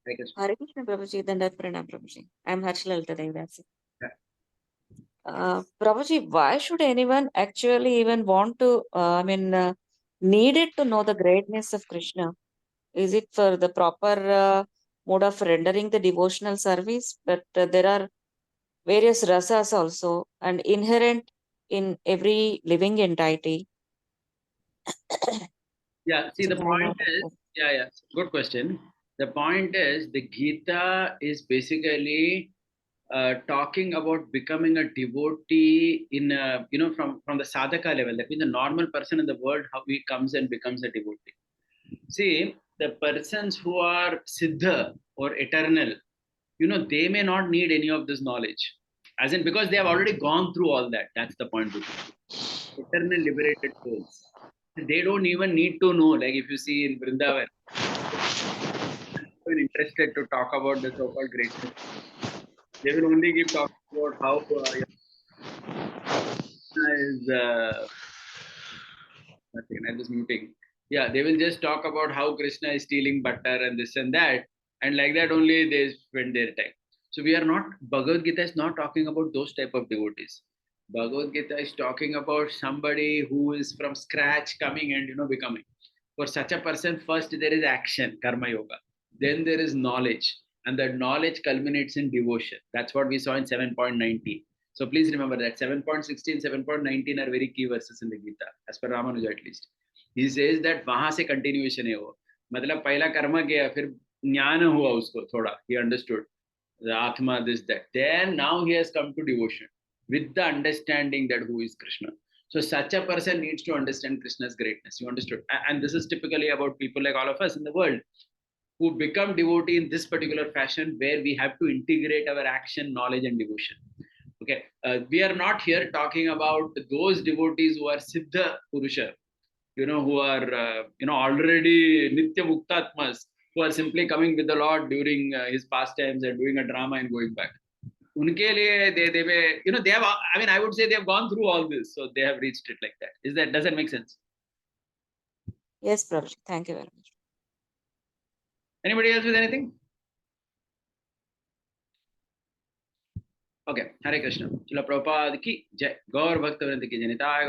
Hare Krishna. Hare Krishna Prabhuji, Dandat Pranam Prabhuji. I'm Harshlalta Devdasi. Yeah. Prabhuji, why should anyone actually even want to, needed to know the greatness of Krishna? Is it for the proper mode of rendering the devotional service? But there are various rasas also and inherent in every living entity. Yeah, see, So the why point not? is, yeah, good question. The point is, the Gita is basically talking about becoming a devotee in a, from the sadhaka level. That means the normal person in the world, how he comes and becomes a devotee. See, the persons who are siddha or eternal, they may not need any of this knowledge. As in, because they have already gone through all that. That's the point. Eternal liberated souls. They don't even need to know. Like if you see in Vrindavan, they're interested to talk about the so-called greatness. They will only keep talking about how is nothing. I'm just muting. Yeah, they will just talk about how Krishna is stealing butter and this and that, and like that only they spend their time. So we are not. Bhagavad Gita is not talking about those type of devotees. Bhagavad Gita is talking about somebody who is from scratch coming and becoming. For such a person, first there is action, karma yoga. Then there is knowledge, and that knowledge culminates in devotion. That's what we saw in 7.19. So please remember that 7.16, 7.19 are very key verses in the Gita, as per Ramanuja at least. He says that वहां से continuation है वो. मतलब पहला कर्म किया, फिर ज्ञान हुआ उसको थोड़ा. He understood the Atma, this, that. Then now he has come to devotion with the understanding that who is Krishna. So such a person needs to understand Krishna's greatness. You understood? And this is typically about people like all of us in the world who become devotee in this particular fashion where we have to integrate our action, knowledge, and devotion. Okay, we are not here talking about those devotees who are Siddha Purusha, who are, already Nitya Muktatmas, who are simply coming with the Lord during his pastimes and doing a drama and going back. उनके लिए they may, they have, I mean, I would say they have gone through all this, so they have reached it like that. Does that make sense? Yes, Prabhuji. Thank you very much. Anybody else with anything? Okay, Hare Krishna. Chila Prabhupada ki jai. Gaur Bhakta Vrinda ki jai.